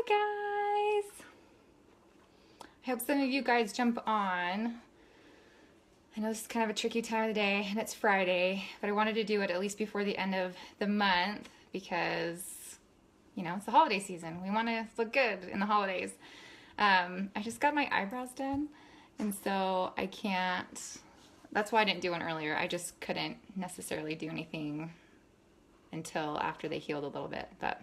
Hi guys! I hope some of you guys jump on. I know this is kind of a tricky time of the day and it's Friday, but I wanted to do it at least before the end of the month because, you know, it's the holiday season. We want to look good in the holidays. I just got my eyebrows done and so I can't, that's why I didn't do one earlier. I just couldn't necessarily do anything until after they healed a little bit, but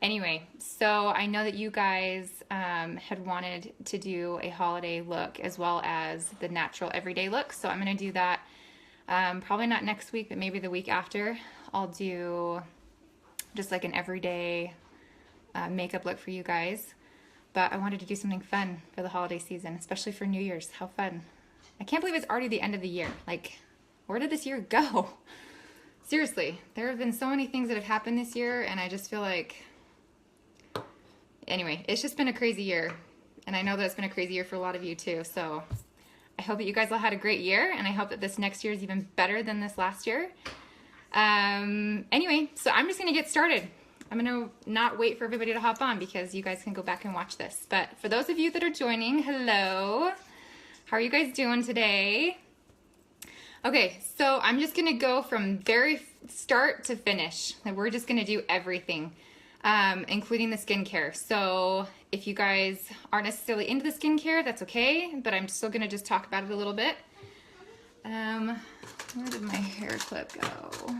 anyway, so I know that you guys had wanted to do a holiday look as well as the natural everyday look, so I'm going to do that probably not next week, but maybe the week after. I'll do just like an everyday makeup look for you guys, but I wanted to do something fun for the holiday season, especially for New Year's. How fun. I can't believe it's already the end of the year. Like, where did this year go? Seriously, there have been so many things that have happened this year, and I just feel like, anyway, it's just been a crazy year, and I know that it's been a crazy year for a lot of you too, so I hope that you guys all had a great year, and I hope that this next year is even better than this last year. Anyway, so I'm just going to get started. I'm going to not wait for everybody to hop on because you guys can go back and watch this, but for those of you that are joining, hello, how are you guys doing today? Okay, so I'm just gonna go from very start to finish. And we're just gonna do everything, including the skincare. So if you guys aren't necessarily into the skincare, that's okay, but I'm still gonna just talk about it a little bit. Where did my hair clip go?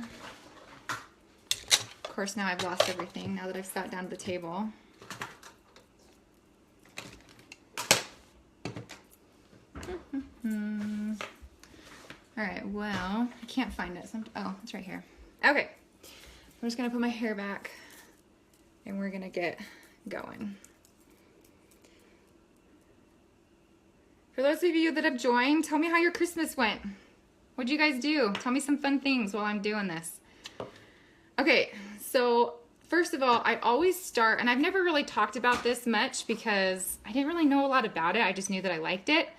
Of course, now I've lost everything now that I've sat down at the table. All right, well, I can't find it. Oh, it's right here. Okay, I'm just gonna put my hair back and we're gonna get going. For those of you that have joined, tell me how your Christmas went. What'd you guys do? Tell me some fun things while I'm doing this. Okay, so first of all, I always start, and I've never really talked about this much because I didn't really know a lot about it. I just knew that I liked it.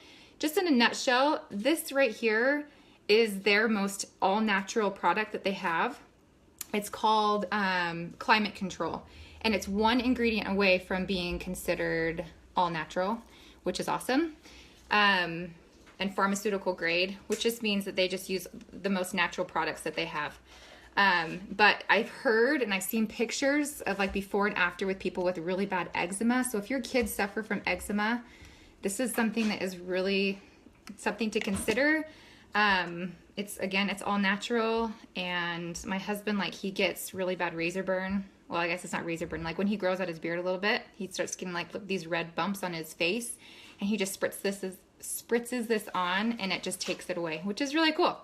Just in a nutshell, this right here is their most all-natural product that they have. It's called Climate Control, and it's one ingredient away from being considered all-natural, which is awesome, and pharmaceutical grade, which just means that they just use the most natural products that they have. But I've heard and I've seen pictures of like before and after with people with really bad eczema, so if your kids suffer from eczema, this is something that is really something to consider. It's all natural, and my husband, like, he gets really bad razor burn. Well, I guess it's not razor burn. Like, when he grows out his beard a little bit, he starts getting like these red bumps on his face, and he just spritzes this on, and it just takes it away, which is really cool.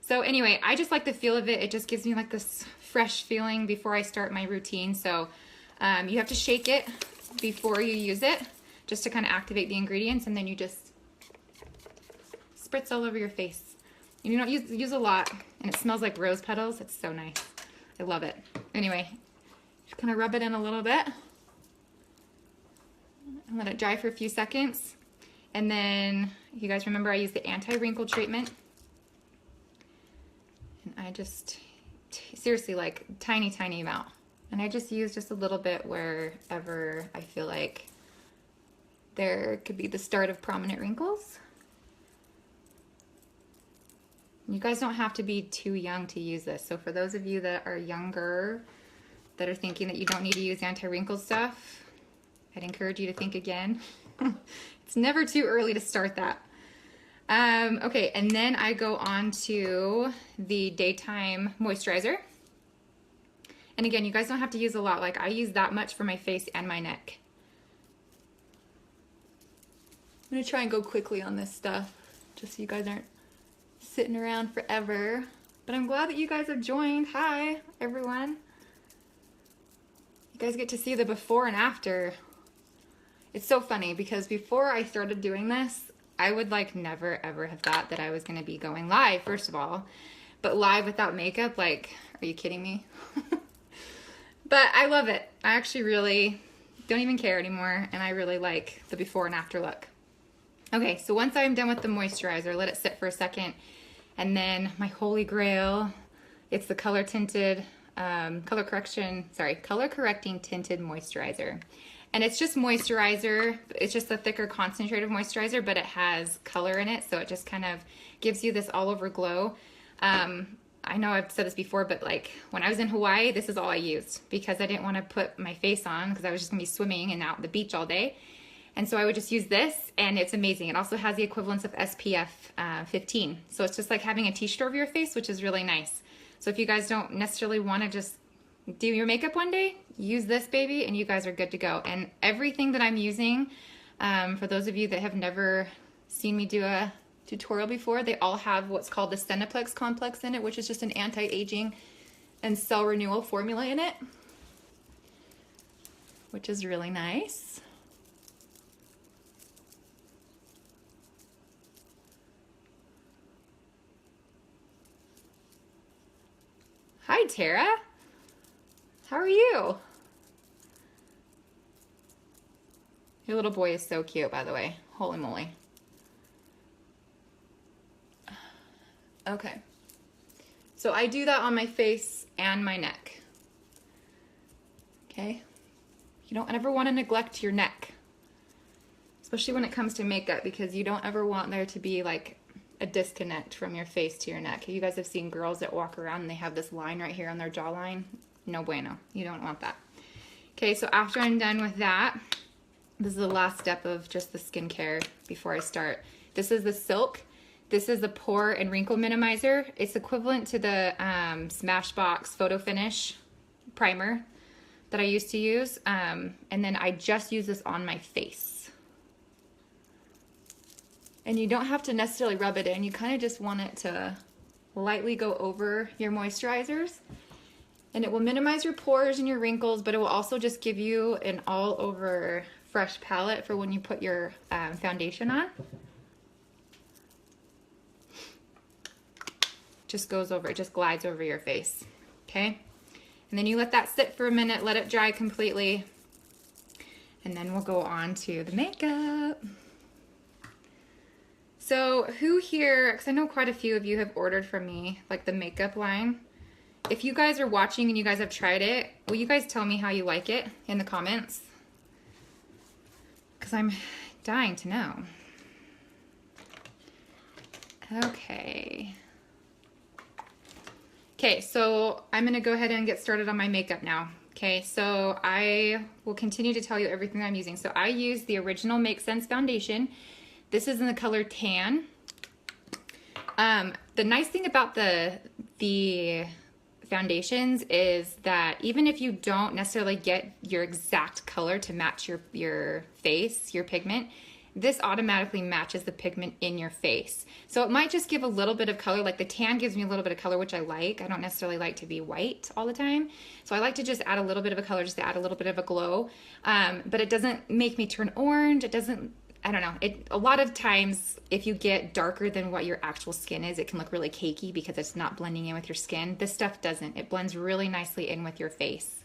So anyway, I just like the feel of it. It just gives me like this fresh feeling before I start my routine. So you have to shake it before you use it, just to kind of activate the ingredients, and then you just spritz all over your face. And you don't use a lot, and it smells like rose petals. It's so nice. I love it. Anyway, just kind of rub it in a little bit and let it dry for a few seconds. And then, you guys remember I use the Anti-Wrinkle Treatment. And I just, seriously, like, tiny amount. And I just use just a little bit wherever I feel like there could be the start of prominent wrinkles. You guys don't have to be too young to use this. So for those of you that are younger, that are thinking that you don't need to use anti-wrinkle stuff, I'd encourage you to think again. It's never too early to start that. Okay, and then I go on to the daytime moisturizer. And again, you guys don't have to use a lot. Like, I use that much for my face and my neck. I'm gonna try and go quickly on this stuff, just so you guys aren't sitting around forever. But I'm glad that you guys have joined. Hi, everyone. You guys get to see the before and after. It's so funny because before I started doing this, I would like never ever have thought that I was gonna be going live, first of all. But live without makeup, like, are you kidding me? But I love it. I actually really don't even care anymore, and I really like the before and after look. Okay, so once I'm done with the moisturizer, let it sit for a second, and then my holy grail, it's the color tinted color correcting tinted moisturizer. And it's just moisturizer. It's just a thicker concentrated moisturizer, but it has color in it, so it just kind of gives you this all over glow. I know I've said this before, but like when I was in Hawaii, this is all I used because I didn't want to put my face on because I was just gonna be swimming and out at the beach all day. And so I would just use this, and it's amazing. It also has the equivalence of SPF 15. So it's just like having a t-shirt over your face, which is really nice. So if you guys don't necessarily want to just do your makeup one day, use this baby and you guys are good to go. And everything that I'm using, for those of you that have never seen me do a tutorial before, they all have what's called the Cineplex complex in it, which is just an anti-aging and cell renewal formula in it, which is really nice. Hi, Tara. How are you? Your little boy is so cute, by the way. Holy moly. Okay. So I do that on my face and my neck. Okay? You don't ever want to neglect your neck, especially when it comes to makeup, because you don't ever want there to be like a disconnect from your face to your neck. You guys have seen girls that walk around and they have this line right here on their jawline. No bueno. You don't want that. Okay, so after I'm done with that, this is the last step of just the skincare before I start. This is the Silk. This is the Pore and Wrinkle Minimizer. It's equivalent to the Smashbox Photo Finish primer that I used to use. And then I just use this on my face. And you don't have to necessarily rub it in. You kind of just want it to lightly go over your moisturizers. And it will minimize your pores and your wrinkles, but it will also just give you an all over fresh palette for when you put your foundation on. Just goes over, it just glides over your face, okay? And then you let that sit for a minute, let it dry completely, and then we'll go on to the makeup. So who here, because I know quite a few of you have ordered from me, like the makeup line. If you guys are watching and you guys have tried it, will you guys tell me how you like it in the comments? Because I'm dying to know. Okay. Okay, so I'm gonna go ahead and get started on my makeup now. Okay, so I will continue to tell you everything I'm using. So I use the original Make Sense foundation. This is in the color Tan. The nice thing about the foundations is that even if you don't necessarily get your exact color to match your face, your pigment, this automatically matches the pigment in your face. So it might just give a little bit of color, like the tan gives me a little bit of color, which I like. I don't necessarily like to be white all the time. So I like to just add a little bit of a color, just to add a little bit of a glow. But it doesn't make me turn orange. It doesn't, I don't know. A lot of times if you get darker than what your actual skin is, it can look really cakey because it's not blending in with your skin. This stuff doesn't. It blends really nicely in with your face.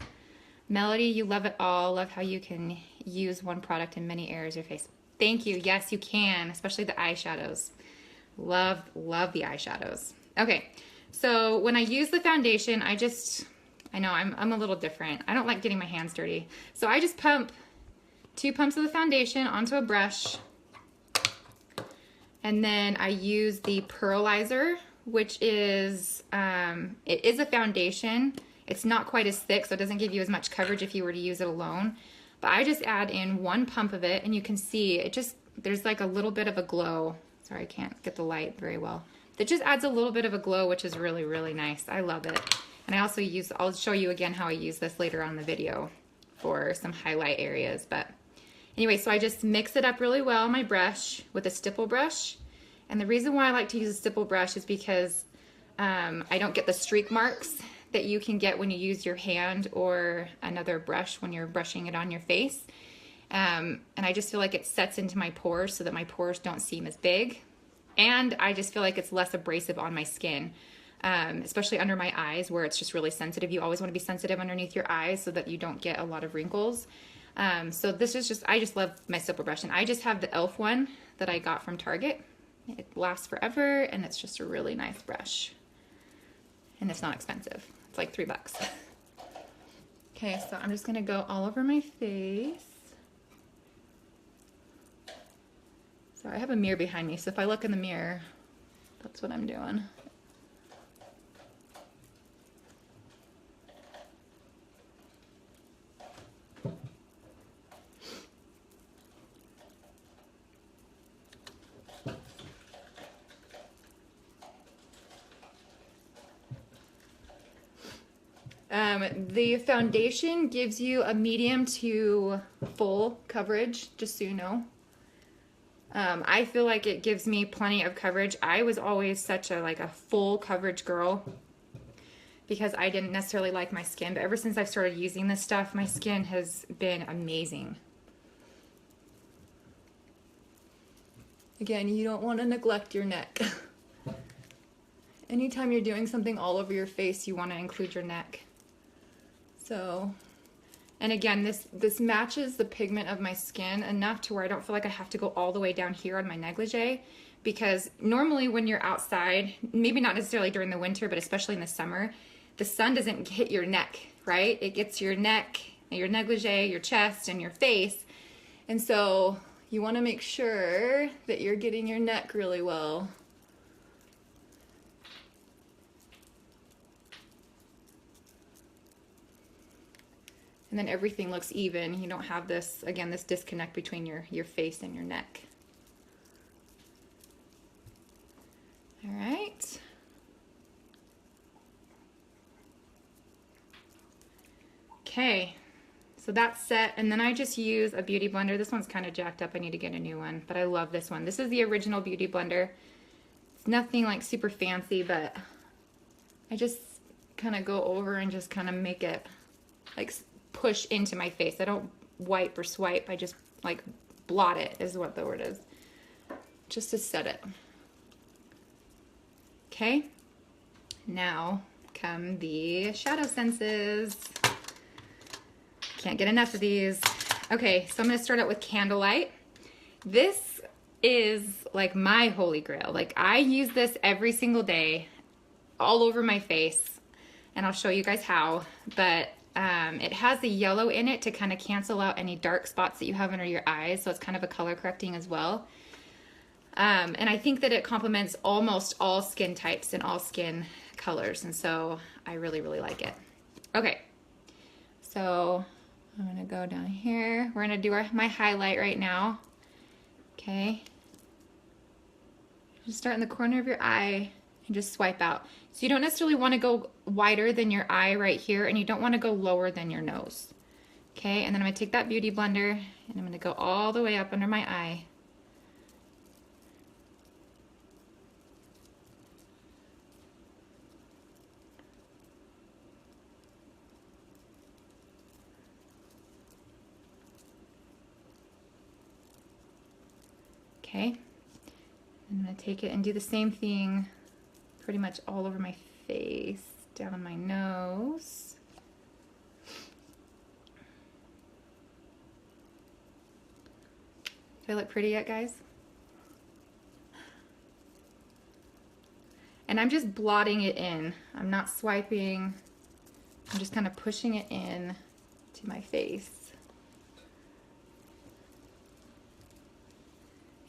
Melody, you love it all. Love how you can use one product in many areas of your face. Thank you. Yes, you can, especially the eyeshadows. Love the eyeshadows. Okay, so when I use the foundation, I know I'm a little different. I don't like getting my hands dirty. So I just pump 2 pumps of the foundation onto a brush. And then I use the Pearlizer, which is, it is a foundation. It's not quite as thick, so it doesn't give you as much coverage if you were to use it alone. But I just add in 1 pump of it, and you can see it just, there's like a little bit of a glow. Sorry, I can't get the light very well. It just adds a little bit of a glow, which is really, really nice. I love it. And I also use, I'll show you again how I use this later on in the video for some highlight areas. But anyway, so I just mix it up really well on my brush with a stipple brush. And the reason why I like to use a stipple brush is because I don't get the streak marks that you can get when you use your hand or another brush when you're brushing it on your face. And I just feel like it sets into my pores so that my pores don't seem as big. And I just feel like it's less abrasive on my skin, especially under my eyes where it's just really sensitive. You always want to be sensitive underneath your eyes so that you don't get a lot of wrinkles. So this is just, I just love my stipple brush. And I just have the e.l.f. one that I got from Target. It lasts forever and it's just a really nice brush. And it's not expensive. It's like $3. Okay, so I'm just gonna go all over my face. So I have a mirror behind me, so if I look in the mirror, that's what I'm doing. The foundation gives you a medium to full coverage, just so you know. I feel like it gives me plenty of coverage. I was always such a full coverage girl because I didn't necessarily like my skin, but ever since I've started using this stuff, my skin has been amazing. Again, you don't want to neglect your neck. Anytime you're doing something all over your face, you want to include your neck. So, and again, this matches the pigment of my skin enough to where I don't feel like I have to go all the way down here on my negligee, because normally when you're outside, maybe not necessarily during the winter, but especially in the summer, the sun doesn't hit your neck, right? It gets your neck, your negligee, your chest, and your face. And so you want to make sure that you're getting your neck really well. And then everything looks even. You don't have this, again, this disconnect between your face and your neck. All right. Okay, so that's set. And then I just use a beauty blender. This one's kind of jacked up. I need to get a new one, but I love this one. This is the original beauty blender. It's nothing like super fancy, but I just kind of go over and just kind of make it like push into my face. I don't wipe or swipe. I just like blot it is what the word is. Just to set it. Okay. Now come the shadow senses. Can't get enough of these. Okay, so I'm gonna start out with Candlelight. This is like my holy grail. Like I use this every single day all over my face, and I'll show you guys how, but it has the yellow in it to kind of cancel out any dark spots that you have under your eyes, so it's kind of a color correcting as well. And I think that it complements almost all skin types and all skin colors, and so I really, really like it. Okay, so I'm gonna go down here. We're gonna do my highlight right now. Okay, just start in the corner of your eye and just swipe out. So you don't necessarily want to go wider than your eye right here, and you don't want to go lower than your nose. Okay, and then I'm going to take that beauty blender and I'm going to go all the way up under my eye. Okay, I'm going to take it and do the same thing pretty much all over my face, down my nose. Do I look pretty yet, guys? And I'm just blotting it in. I'm not swiping. I'm just kind of pushing it in to my face.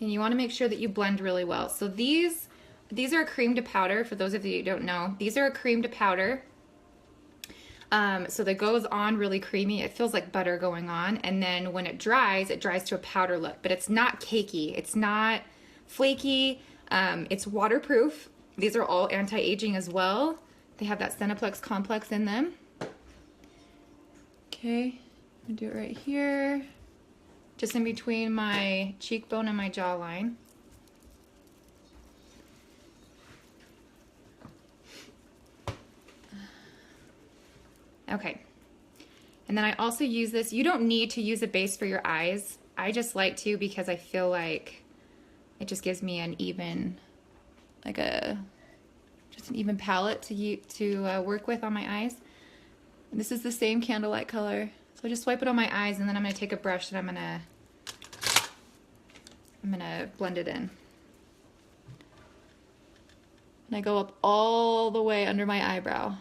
And you want to make sure that you blend really well. So these are a cream to powder, for those of you who don't know. These are a cream to powder. So that goes on really creamy. It feels like butter going on. And then when it dries to a powder look. But it's not cakey. It's not flaky. It's waterproof. These are all anti-aging as well. They have that Cineplex complex in them. Okay, I'm gonna do it right here. Just in between my cheekbone and my jawline. Okay, and then I also use this. You don't need to use a base for your eyes. I just like to because I feel like it just gives me an even, just an even palette to work with on my eyes. And this is the same Candlelight color. So I just swipe it on my eyes, and then I'm gonna take a brush and I'm gonna blend it in. And I go up all the way under my eyebrow.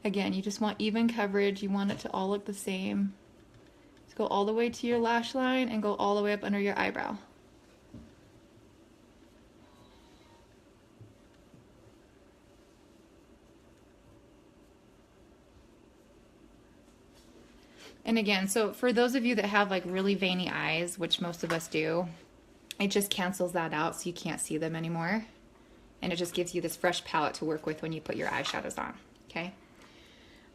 Again, you just want even coverage. You want it to all look the same. Go all the way to your lash line and go all the way up under your eyebrow. And again, so for those of you that have like really veiny eyes, which most of us do, it just cancels that out so you can't see them anymore. And it just gives you this fresh palette to work with when you put your eyeshadows on, okay?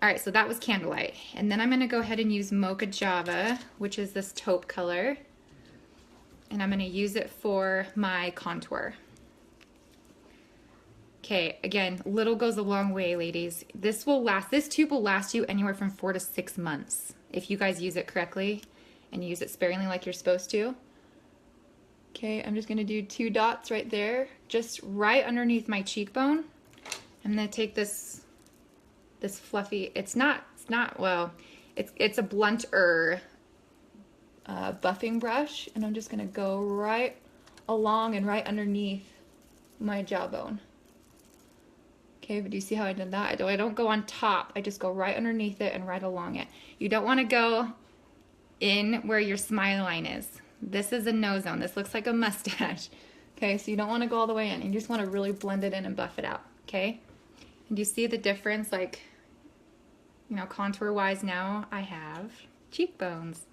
All right, so that was Candlelight. And then I'm gonna go ahead and use Moca Java, which is this taupe color. And I'm gonna use it for my contour. Okay, again, little goes a long way, ladies. This tube will last you anywhere from 4 to 6 months if you guys use it correctly and use it sparingly like you're supposed to. Okay, I'm just gonna do 2 dots right there, just right underneath my cheekbone. I'm gonna take this fluffy, it's a blunter buffing brush, and I'm just gonna go right along and right underneath my jawbone. Okay, but do you see how I did that? I don't go on top, I just go right underneath it and right along it. You don't wanna go in where your smile line is. This is a no zone, this looks like a mustache. Okay, so you don't wanna go all the way in, you just wanna really blend it in and buff it out, okay? And you see the difference, like, you know, contour wise now I have cheekbones.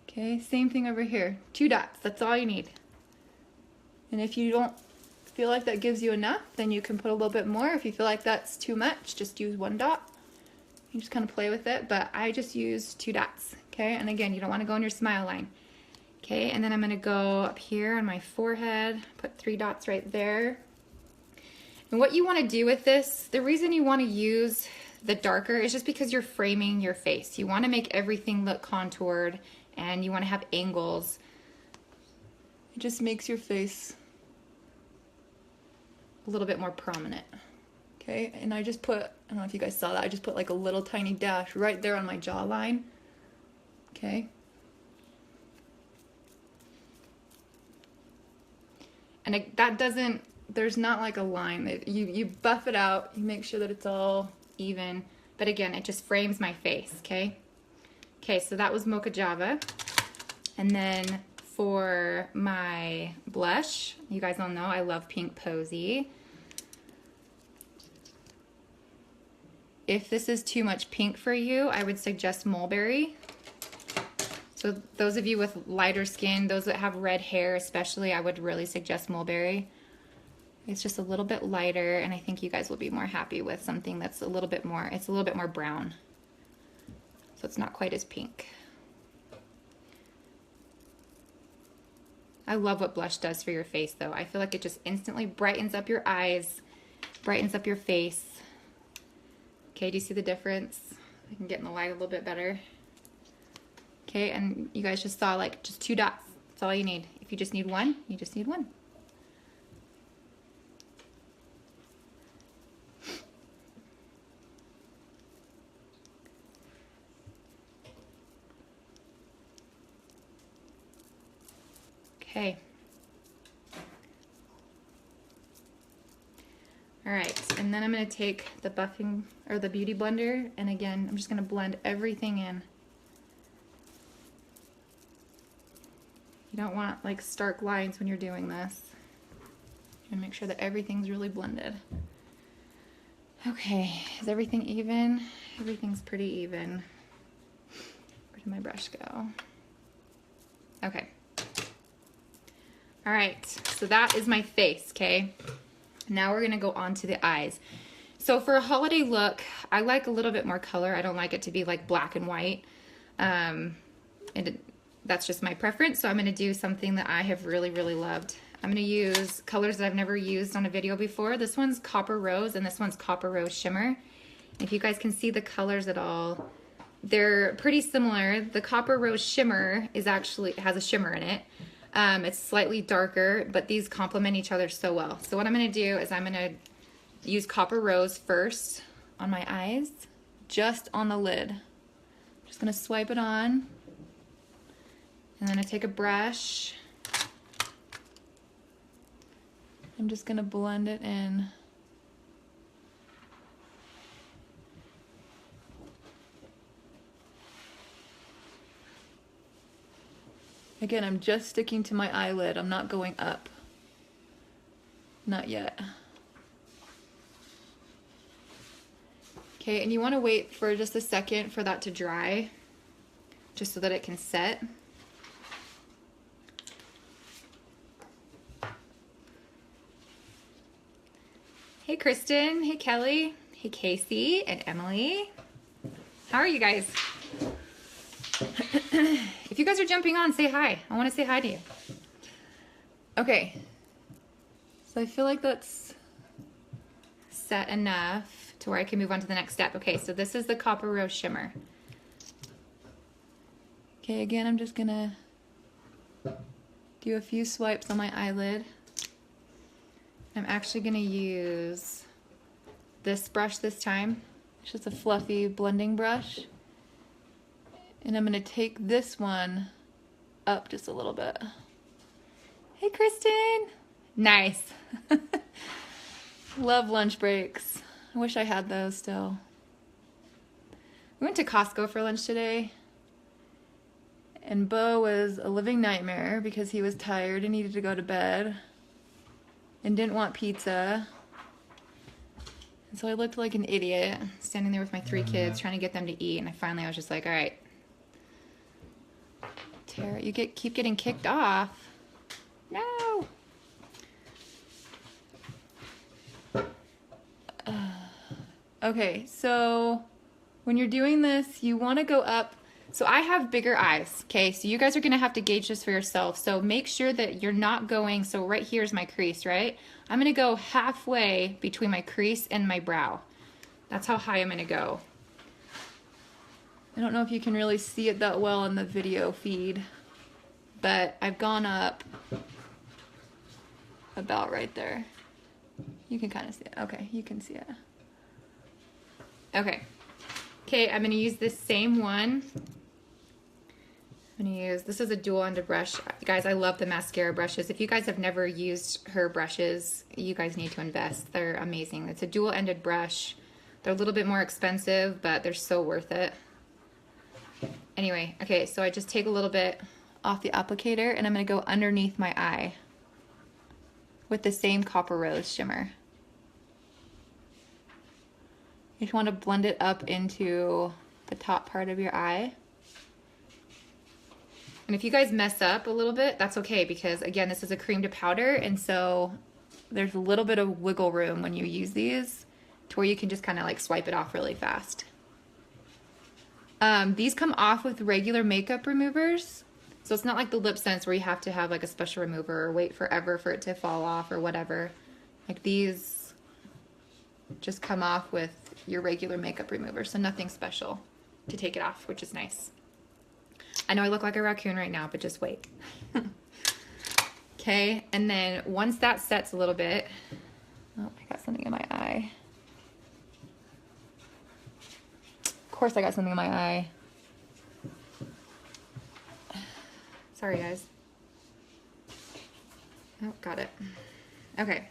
Okay, same thing over here. 2 dots, that's all you need. And if you don't feel like that gives you enough, then you can put a little bit more. If you feel like that's too much, just use 1 dot. You just kind of play with it, but I just use 2 dots, okay? And again, you don't want to go in your smile line. Okay, and then I'm gonna go up here on my forehead, put 3 dots right there. And what you wanna do with this, the reason you wanna use the darker is just because you're framing your face. You wanna make everything look contoured and you wanna have angles. It just makes your face a little bit more prominent. Okay, and I just put, I don't know if you guys saw that, I just put like a little tiny dash right there on my jawline. Okay. And that doesn't, there's not like a line. You buff it out, you make sure that it's all even. But again, it just frames my face, okay? Okay, so that was Moca Java. And then for my blush, you guys all know I love pink Posey. If this is too much pink for you, I would suggest Mulberry. So those of you with lighter skin, those that have red hair especially, I would really suggest Mulberry. It's just a little bit lighter, and I think you guys will be more happy with something that's a little bit more, it's a little bit more brown. So it's not quite as pink. I love what blush does for your face though. I feel like it just instantly brightens up your eyes, brightens up your face. Okay, do you see the difference? I can get in the light a little bit better. Okay, and you guys just saw like just 2 dots. That's all you need. If you just need 1, you just need 1. Okay. All right, and then I'm gonna take the buffing or the beauty blender, and again, I'm just gonna blend everything in. You don't want like stark lines when you're doing this. And make sure that everything's really blended. Okay, is everything even? Everything's pretty even. Where did my brush go? Okay. All right, so that is my face, okay? Now we're gonna go on to the eyes. So for a holiday look, I like a little bit more color. I don't like it to be like black and white. That's just my preference, so I'm gonna do something that I have really, really loved. I'm gonna use colors that I've never used on a video before. This one's Copper Rose, and this one's Copper Rose Shimmer. If you guys can see the colors at all, they're pretty similar. The Copper Rose Shimmer is actually, has a shimmer in it. It's slightly darker, but these complement each other so well. So what I'm gonna do is I'm gonna use Copper Rose first on my eyes, just on the lid. Just gonna swipe it on. And then I take a brush. I'm just gonna blend it in. Again, I'm just sticking to my eyelid. I'm not going up. Not yet. Okay, and you want to wait for just a second for that to dry, just so that it can set. Hey Kristen, hey Kelly, hey Casey and Emily. How are you guys? If you guys are jumping on, say hi. I want to say hi to you. Okay, so I feel like that's set enough to where I can move on to the next step. Okay, so this is the Copper Rose Shimmer. okay. Again, I'm just gonna do a few swipes on my eyelid. I'm actually gonna use this brush this time. It's just a fluffy blending brush. And I'm gonna take this one up just a little bit. Hey Kristen! Nice. Love lunch breaks. I wish I had those still. We went to Costco for lunch today. And Bo was a living nightmare because he was tired and needed to go to bed and didn't want pizza. And so I looked like an idiot standing there with my 3 kids trying to get them to eat, and I was just like, all right. Tara, you keep getting kicked off. No. Okay, so when you're doing this, you want to go up. So I have bigger eyes, okay? So you guys are going to have to gauge this for yourself. So make sure that you're not going, so right here is my crease, right? I'm going to go halfway between my crease and my brow. That's how high I'm going to go. I don't know if you can really see it that well in the video feed, but I've gone up about right there. You can kind of see it. Okay, you can see it. Okay. Okay, I'm going to use this same one. I'm going to use, this is a dual-ended brush. Guys, I love the mascara brushes. If you guys have never used her brushes, you guys need to invest. They're amazing. It's a dual-ended brush. They're a little bit more expensive, but they're so worth it. Anyway, okay, so I just take a little bit Off the applicator, and I'm going to go underneath my eye with the same Copper Rose shimmer. You just want to blend it up into the top part of your eye. And if you guys mess up a little bit, that's okay, because again, this is a cream to powder, and so There's a little bit of wiggle room when you use these to where you can just kind of like swipe it off really fast. These come off with regular makeup removers, so it's not like the LipSense where you have to have like a special remover or wait forever for it to fall off or whatever. Like these just come off with your regular makeup remover, so nothing special to take it off, which is nice. I know I look like a raccoon right now, but just wait. Okay, and then once that sets a little bit, oh, I got something in my eye. Of course I got something in my eye. sorry guys. Oh, got it. Okay.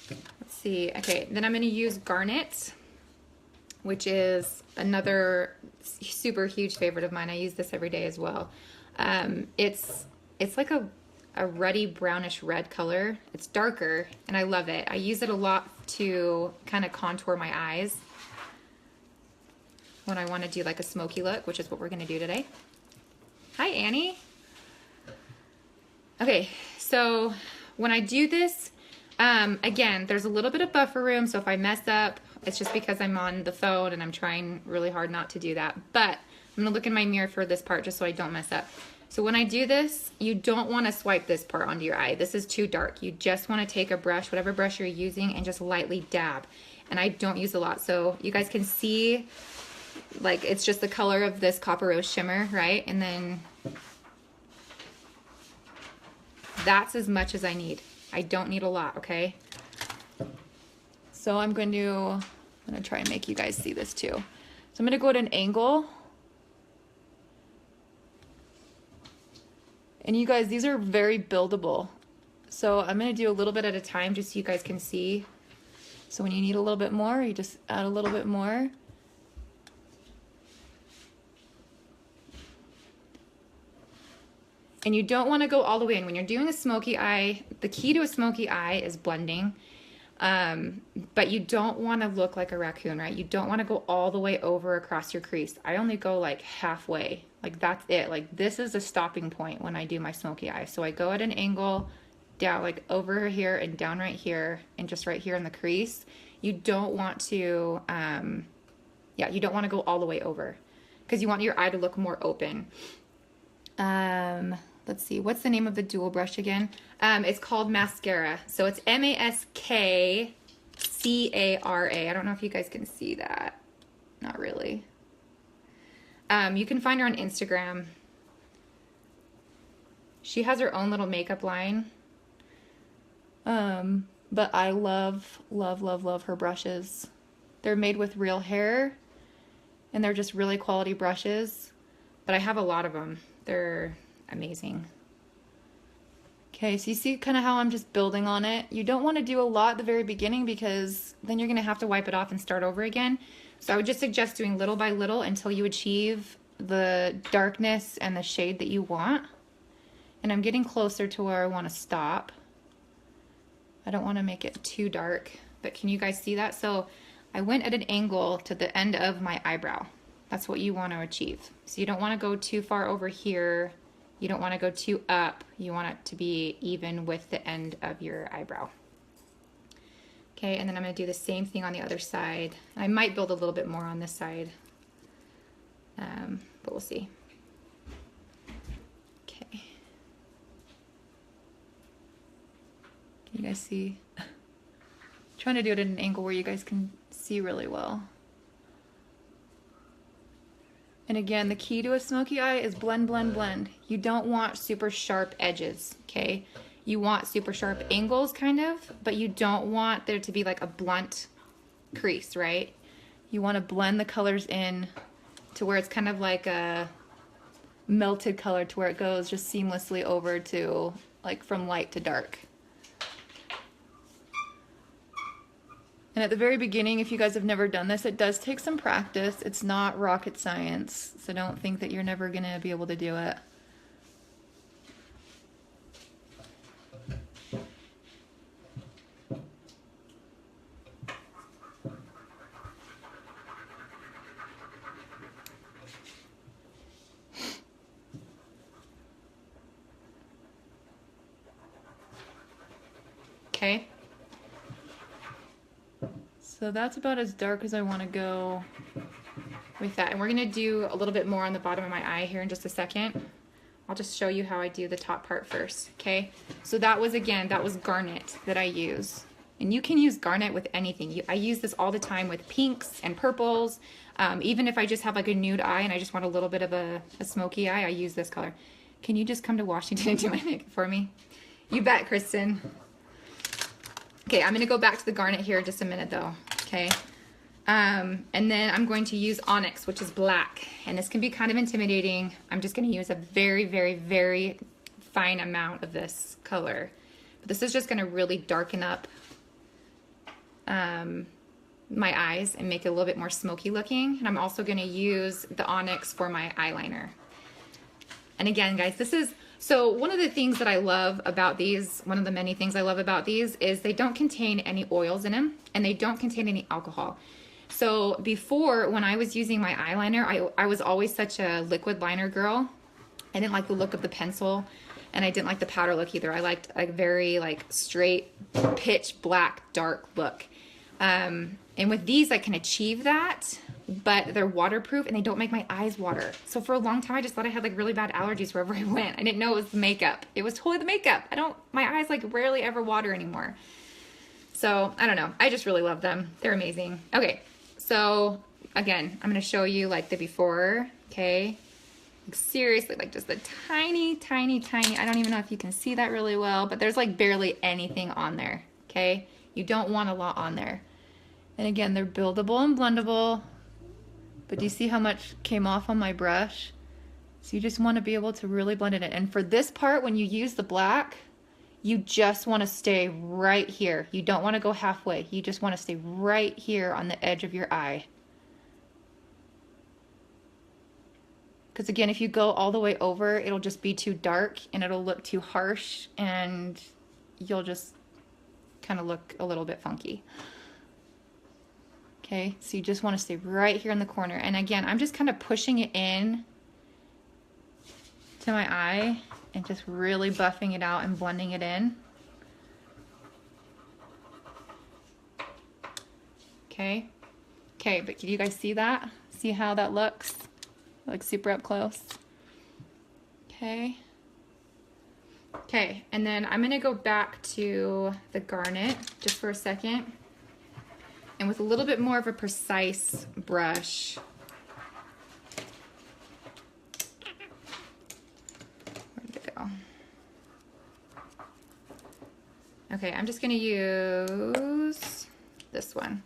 Let's see. Okay, then I'm going to use Garnet, which is another super huge favorite of mine. I use this every day as well. It's like a ruddy brownish red color. It's darker and I love it. I use it a lot to kind of contour my eyes when I want to do like a smoky look, which is what we're going to do today. Hi, Annie. Okay, so when I do this, again, there's a little bit of buffer room, so if I mess up, it's just because I'm on the phone and I'm trying really hard not to do that. But I'm gonna look in my mirror for this part just so I don't mess up. So when I do this, you don't want to swipe this part onto your eye. This is too dark. You just want to take a brush, whatever brush you're using, and just lightly dab. And I don't use a lot, so you guys can see, like, it's just the color of this Copper Rose shimmer, right? And then that's as much as I need. I don't need a lot, okay? So I'm going to try and make you guys see this too. So I'm going to go at an angle. And you guys, these are very buildable. So I'm going to do a little bit at a time just so you guys can see. So when you need a little bit more, you just add a little bit more. And you don't want to go all the way in. When you're doing a smoky eye, the key to a smoky eye is blending. But you don't want to look like a raccoon, right? You don't want to go all the way over across your crease. I only go like halfway. Like that's it. Like this is the stopping point when I do my smoky eye. So I go at an angle down like over here and down right here and just right here in the crease. You don't want to, yeah, you don't want to go all the way over because you want your eye to look more open. Let's see, what's the name of the dual brush again? It's called Mascara. So it's Maskcara. I don't know if you guys can see that. Not really. You can find her on Instagram. She has her own little makeup line. But I love, love, love, love her brushes. They're made with real hair and they're just really quality brushes, but I have a lot of them. They're amazing. Okay, so you see kind of how I'm just building on it. You don't want to do a lot at the very beginning because then you're going to have to wipe it off and start over again. So I would just suggest doing little by little until you achieve the darkness and the shade that you want. And I'm getting closer to where I want to stop. I don't want to make it too dark, but can you guys see that? So I went at an angle to the end of my eyebrow. That's what you want to achieve. So you don't want to go too far over here. You don't want to go too up. You want it to be even with the end of your eyebrow. Okay, and then I'm going to do the same thing on the other side. I might build a little bit more on this side, but we'll see. Okay. Can you guys see? I'm trying to do it at an angle where you guys can see really well. And again, the key to a smoky eye is blend, blend, blend. You don't want super sharp edges, okay? You want super sharp angles, kind of, but you don't want there to be like a blunt crease, right? You want to blend the colors in to where it's kind of like a melted color to where it goes just seamlessly over to like from light to dark. And at the very beginning, if you guys have never done this, it does take some practice. It's not rocket science, so don't think that you're never going to be able to do it. Okay. So that's about as dark as I want to go with that. And we're going to do a little bit more on the bottom of my eye here in just a second. I'll just show you how I do the top part first, okay? So that was, again, that was Garnet that I use. And you can use Garnet with anything. I use this all the time with pinks and purples. Even if I just have like a nude eye and I just want a little bit of a smoky eye, I use this color. Can you just come to Washington and do my makeup for me? You bet, Kristen. Okay, I'm going to go back to the Garnet here in just a minute though, okay? And then I'm going to use Onyx, which is black. And this can be kind of intimidating. I'm just going to use a very, very, very fine amount of this color. But this is just going to really darken up my eyes and make it a little bit more smoky looking. And I'm also going to use the Onyx for my eyeliner. And again, guys, this is... So one of the things that I love about these, one of the many things I love about these is they don't contain any oils in them and they don't contain any alcohol. So before, when I was using my eyeliner, I was always such a liquid liner girl. I didn't like the look of the pencil and I didn't like the powder look either. I liked a very like straight pitch black dark look. And with these I can achieve that, but they're waterproof and they don't make my eyes water. So for a long time I just thought I had like really bad allergies wherever I went. I didn't know it was the makeup. It was totally the makeup. My eyes like rarely ever water anymore. So I don't know. I just really love them. They're amazing. Okay. So again, I'm going to show you like the before. Okay. Like seriously, like just the tiny, tiny, tiny, I don't even know if you can see that really well, but there's like barely anything on there. Okay. You don't want a lot on there. And again, they're buildable and blendable, but do you see how much came off on my brush? So you just want to be able to really blend it in. And for this part, when you use the black, you just want to stay right here. You don't want to go halfway. You just want to stay right here on the edge of your eye. Because again, if you go all the way over, it'll just be too dark and it'll look too harsh and you'll just kind of look a little bit funky. Okay, so you just want to stay right here in the corner. And again, I'm just kind of pushing it in to my eye and just really buffing it out and blending it in. Okay, but can you guys see that? See how that looks? Like super up close. Okay, and then I'm gonna go back to the Garnet just for a second. And with a little bit more of a precise brush, where did it go? Okay, I'm just gonna use this one.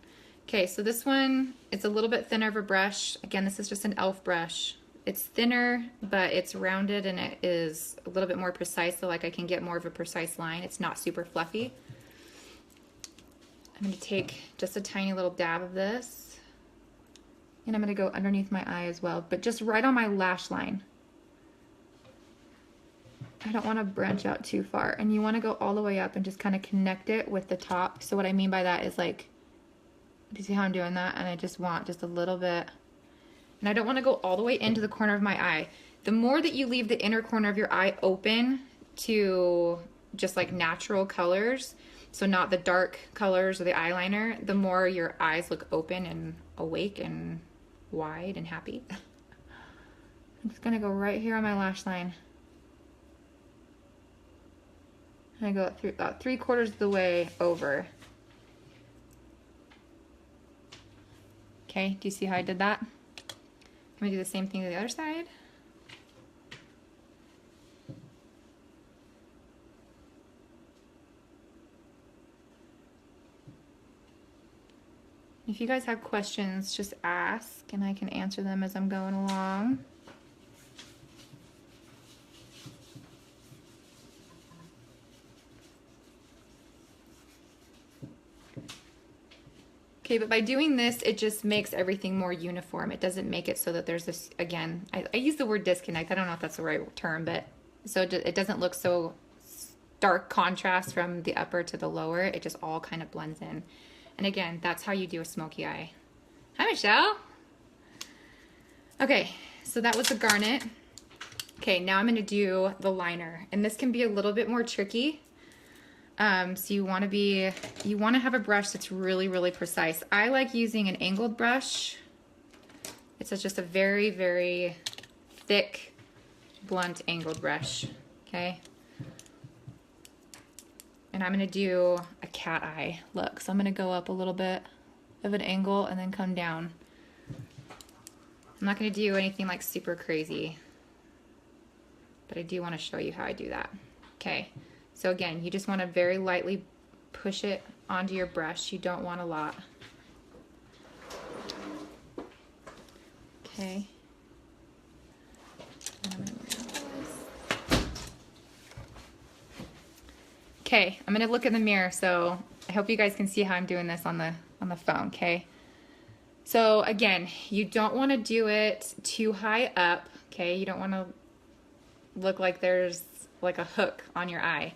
Okay, so this one, it's a little bit thinner of a brush. Again, this is just an e.l.f. brush. It's thinner, but it's rounded and it is a little bit more precise, so like I can get more of a precise line. It's not super fluffy. I'm gonna take just a tiny little dab of this, and I'm gonna go underneath my eye as well, but just right on my lash line. I don't wanna branch out too far, and you wanna go all the way up and just kind of connect it with the top. So what I mean by that is like, do you see how I'm doing that? And I just want just a little bit, and I don't wanna go all the way into the corner of my eye. The more that you leave the inner corner of your eye open to just like natural colors, so not the dark colors or the eyeliner, the more your eyes look open and awake and wide and happy. I'm just gonna go right here on my lash line. And I go through about 3/4 of the way over. Okay, do you see how I did that? I'm gonna do the same thing to the other side. If you guys have questions, just ask and I can answer them as I'm going along. Okay, but by doing this, it just makes everything more uniform. It doesn't make it so that there's this, again, I use the word disconnect. I don't know if that's the right term, but so it doesn't look so stark contrast from the upper to the lower. It just all kind of blends in. And again, that's how you do a smoky eye. Hi, Michelle. Okay, so that was the Garnet. Okay, now I'm gonna do the liner. And this can be a little bit more tricky. So you wanna have a brush that's really, really precise. I like using an angled brush. It's just a very, very thick, blunt angled brush, okay? And I'm gonna do a cat eye look. So I'm gonna go up a little bit of an angle and then come down. I'm not gonna do anything like super crazy, but I do wanna show you how I do that. Okay, so again, you just wanna very lightly push it onto your brush. You don't want a lot. Okay. Okay, I'm gonna look in the mirror, so I hope you guys can see how I'm doing this on the phone, okay? So again, you don't wanna do it too high up, okay? You don't wanna look like there's like a hook on your eye.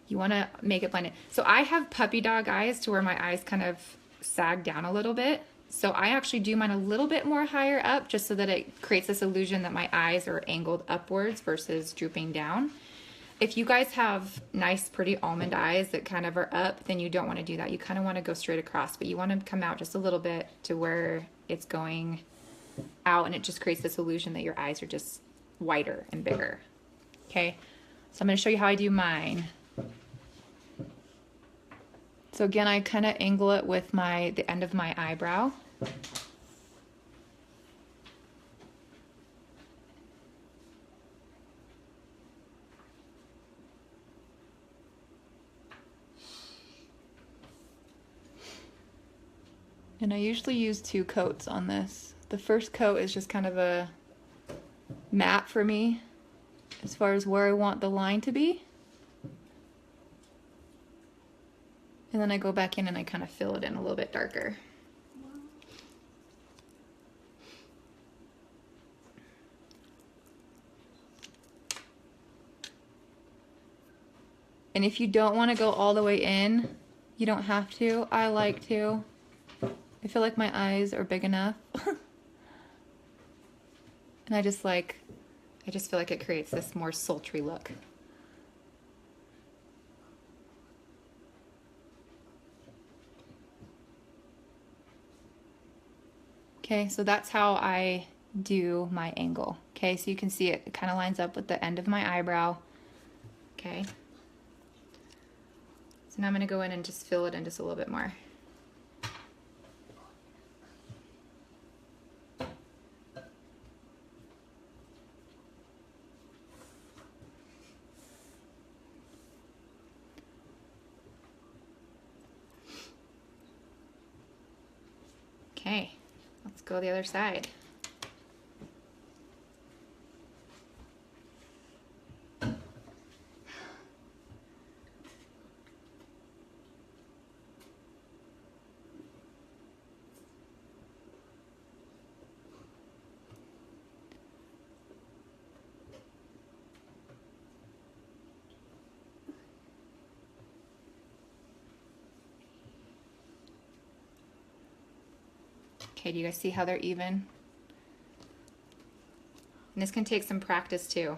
You wanna make it blended. So I have puppy dog eyes to where my eyes kind of sag down a little bit. So I actually do mine a little bit more higher up just so that it creates this illusion that my eyes are angled upwards versus drooping down. If you guys have nice, pretty almond eyes that kind of are up, then you don't want to do that. You kind of want to go straight across, but you want to come out just a little bit to where it's going out, and it just creates this illusion that your eyes are just wider and bigger. Okay, so I'm going to show you how I do mine. So again, I kind of angle it with the end of my eyebrow. And I usually use 2 coats on this. The first coat is just kind of a matte for me as far as where I want the line to be. And then I go back in and I kind of fill it in a little bit darker. And if you don't want to go all the way in, you don't have to. I like to. I feel like my eyes are big enough. And I just feel like it creates this more sultry look. Okay, so that's how I do my angle. Okay, so you can see it kind of lines up with the end of my eyebrow. Okay. So now I'm going to go in and just fill it in just a little bit more. Okay, let's go the other side. Okay, do you guys see how they're even? And this can take some practice too.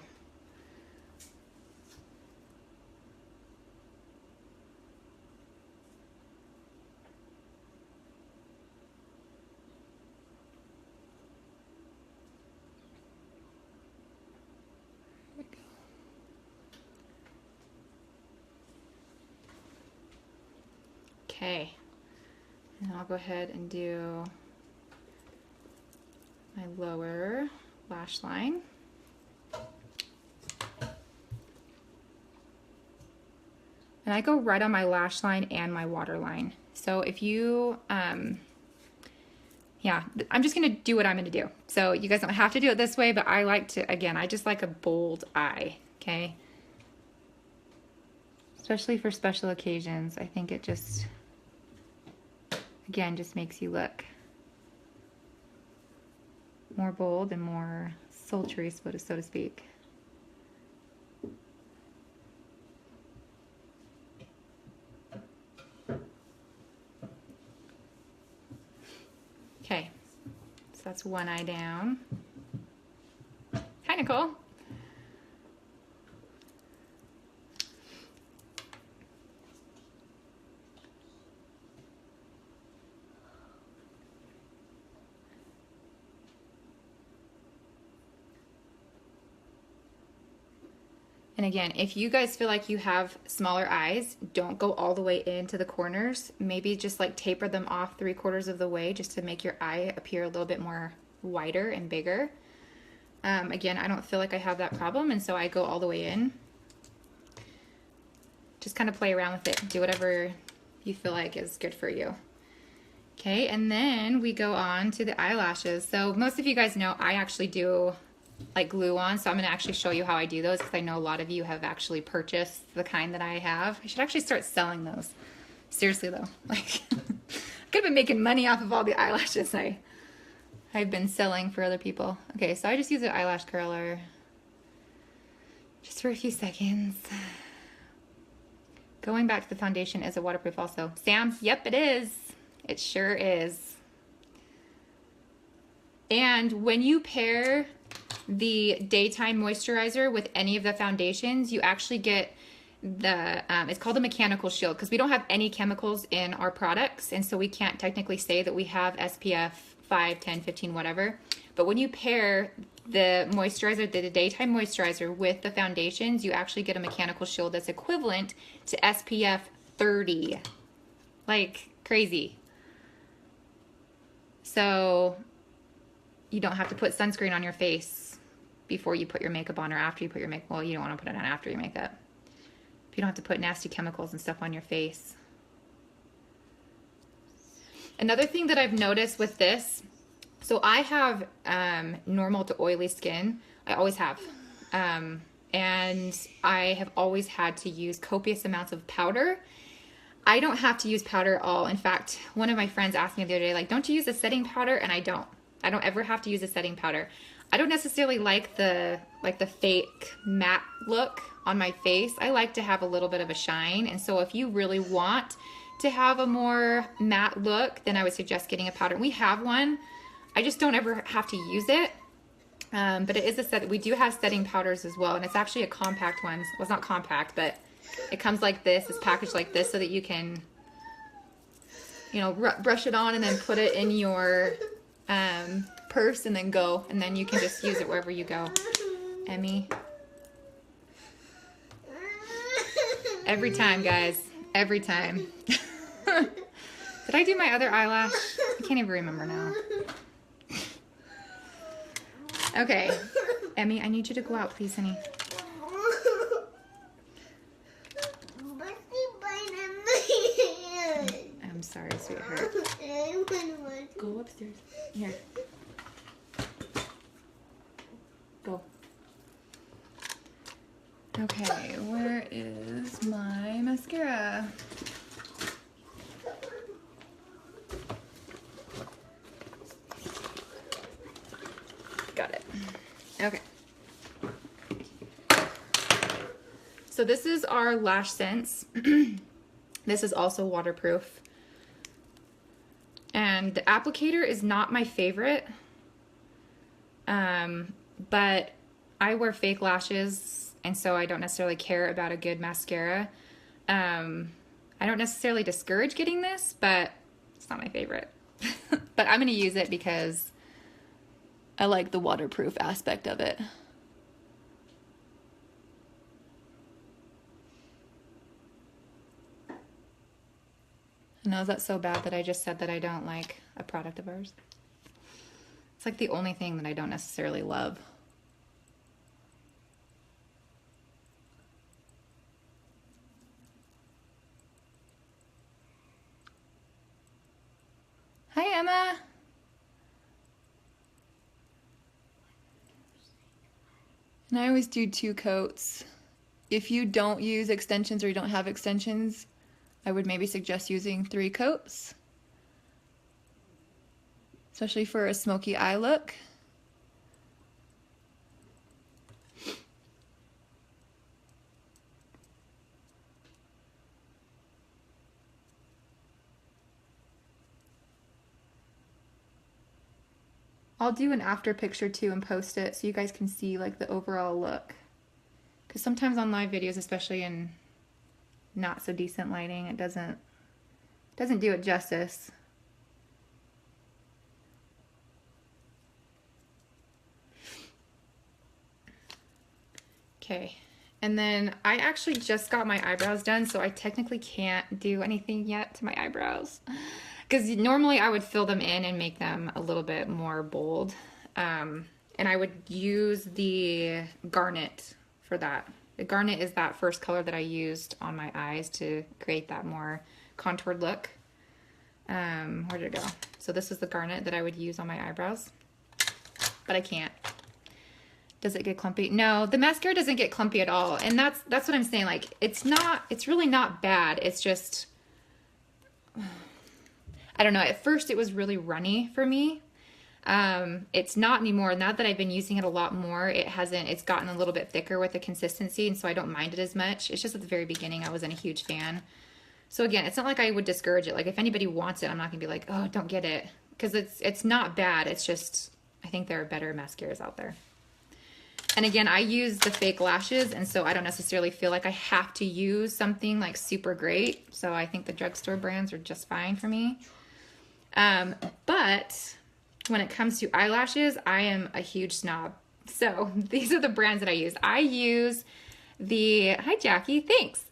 There we go. Okay, and I'll go ahead and do my lower lash line. And I go right on my lash line and my waterline. So if you, yeah, I'm just gonna do what I'm gonna do. So you guys don't have to do it this way, but I like to, again, I just like a bold eye, okay? Especially for special occasions. I think it just, again, just makes you look more bold and more sultry, so to speak. Okay, so that's one eye down. Hi, Nicole. And again, if you guys feel like you have smaller eyes, don't go all the way into the corners. Maybe just like taper them off 3/4 of the way just to make your eye appear a little bit more wider and bigger. Again, I don't feel like I have that problem, and so I go all the way in. Just kind of play around with it. Do whatever you feel like is good for you. Okay, and then we go on to the eyelashes. So most of you guys know I actually do like glue on, so I'm going to actually show you how I do those because I know a lot of you have actually purchased the kind that I have. I should actually start selling those. Seriously though, like I could have been making money off of all the eyelashes I've been selling for other people. Okay, so I just use an eyelash curler just for a few seconds. Going back to the foundation, is it waterproof also? Sam, yep, it is. It sure is. And when you pair the daytime moisturizer with any of the foundations, you actually get the, it's called a mechanical shield because we don't have any chemicals in our products, and so we can't technically say that we have SPF 5, 10, 15, whatever. But when you pair the moisturizer, the daytime moisturizer with the foundations, you actually get a mechanical shield that's equivalent to SPF 30. Like crazy. So you don't have to put sunscreen on your face before you put your makeup on or after you put your makeup. Well, you don't want to put it on after your makeup. You don't have to put nasty chemicals and stuff on your face. Another thing that I've noticed with this, so I have normal to oily skin. I always have. And I have always had to use copious amounts of powder. I don't have to use powder at all. In fact, one of my friends asked me the other day, like, don't you use a setting powder? And I don't. I don't ever have to use a setting powder. I don't necessarily like the fake matte look on my face. I like to have a little bit of a shine. And so if you really want to have a more matte look, then I would suggest getting a powder. We have one. I just don't ever have to use it. But it is a set. We do have setting powders as well. And it's actually a compact one. Well, it's not compact, but it comes like this. It's packaged like this so that you can, you know, brush it on and then put it in your purse and then go. And then you can just use it wherever you go. Emmy. Every time, guys. Every time. Did I do my other eyelash? I can't even remember now. Okay. Emmy, I need you to go out, please, honey. I'm sorry, sweetheart. Go upstairs. Here. Go. Okay, where is my mascara? Got it. Okay. So this is our LashSense. This is also waterproof. And the applicator is not my favorite. But I wear fake lashes, and so I don't necessarily care about a good mascara. I don't necessarily discourage getting this, but it's not my favorite. But I'm going to use it because I like the waterproof aspect of it. No, is that so bad that I just said that I don't like a product of ours? It's like the only thing that I don't necessarily love. Hi, Emma. And I always do 2 coats. If you don't use extensions or you don't have extensions, I would maybe suggest using 3 coats. Especially for a smoky eye look. I'll do an after picture too and post it so you guys can see like the overall look. Because sometimes on live videos, especially in not so decent lighting, it doesn't do it justice. Okay, and then I actually just got my eyebrows done, so I technically can't do anything yet to my eyebrows. Because normally I would fill them in and make them a little bit more bold. And I would use the Garnet for that. The Garnet is that first color that I used on my eyes to create that more contoured look. Where did it go? So this is the Garnet that I would use on my eyebrows. But I can't. Does it get clumpy? No, the mascara doesn't get clumpy at all. And that's what I'm saying. Like, it's really not bad. It's just, I don't know. At first it was really runny for me. It's not anymore. Now that I've been using it a lot more, it's gotten a little bit thicker with the consistency, and so I don't mind it as much. It's just at the very beginning I wasn't a huge fan. So again, it's not like I would discourage it. Like, if anybody wants it, I'm not gonna be like, oh, don't get it. Because it's not bad. It's just, I think there are better mascaras out there. And again, I use the fake lashes, and so I don't necessarily feel like I have to use something like super great. So I think the drugstore brands are just fine for me. But when it comes to eyelashes, I am a huge snob. So these are the brands that I use. I use hi Jackie, thanks.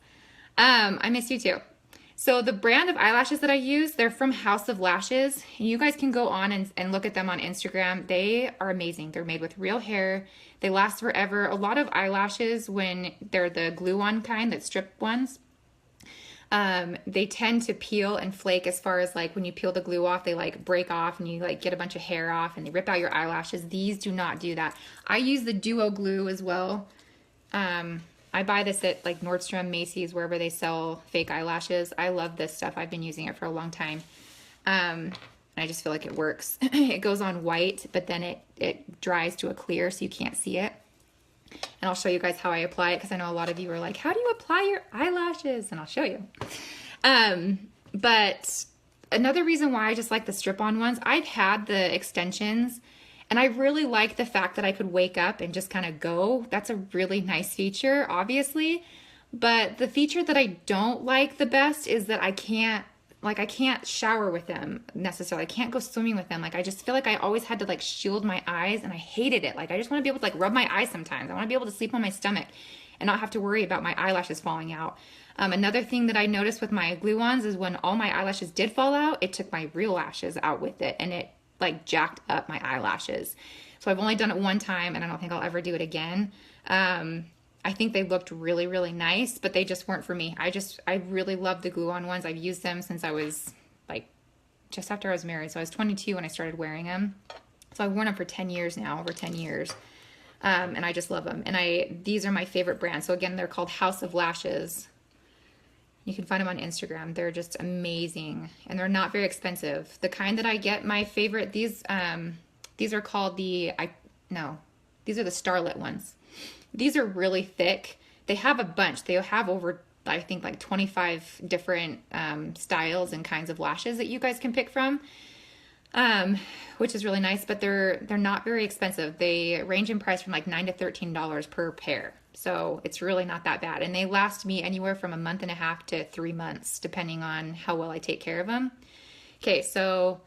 I miss you too. So the brand of eyelashes that I use, they're from House of Lashes. You guys can go on and look at them on Instagram. They are amazing. They're made with real hair. They last forever. A lot of eyelashes, when they're the glue-on kind, that strip ones, they tend to peel and flake. As far as like when you peel the glue off, they like break off and you like get a bunch of hair off and they rip out your eyelashes. These do not do that. I use the Duo glue as well. I buy this at like Nordstrom, Macy's, wherever they sell fake eyelashes. I love this stuff. I've been using it for a long time. And And I just feel like it works. It goes on white, but then it dries to a clear so you can't see it. And I'll show you guys how I apply it because I know a lot of you are like, how do you apply your eyelashes? And I'll show you. But another reason why I just like the strip-on ones, I've had the extensions and I really like the fact that I could wake up and just kind of go. That's a really nice feature, obviously. But the feature that I don't like the best is that I can't shower with them necessarily. I can't go swimming with them. Like, I just feel like I always had to like shield my eyes and I hated it. Like, I just want to be able to like rub my eyes sometimes. I want to be able to sleep on my stomach and not have to worry about my eyelashes falling out. Another thing that I noticed with my glue-ons is when all my eyelashes did fall out, it took my real lashes out with it and it like jacked up my eyelashes. So I've only done it one time and I don't think I'll ever do it again. I think they looked really, really nice, but they just weren't for me. I really love the glue-on ones. I've used them since I was like, just after I was married. So I was 22 when I started wearing them. So I've worn them for 10 years now, over 10 years. And I just love them. And these are my favorite brand. So again, they're called House of Lashes. You can find them on Instagram. They're just amazing. And they're not very expensive. The kind that I get, my favorite, these are called these are the Starlit ones. These are really thick. They have a bunch. They have over, I think, like 25 different styles and kinds of lashes that you guys can pick from, which is really nice, but they're not very expensive. They range in price from like $9 to $13 per pair. So it's really not that bad. And they last me anywhere from a month and a half to 3 months, depending on how well I take care of them. Okay, so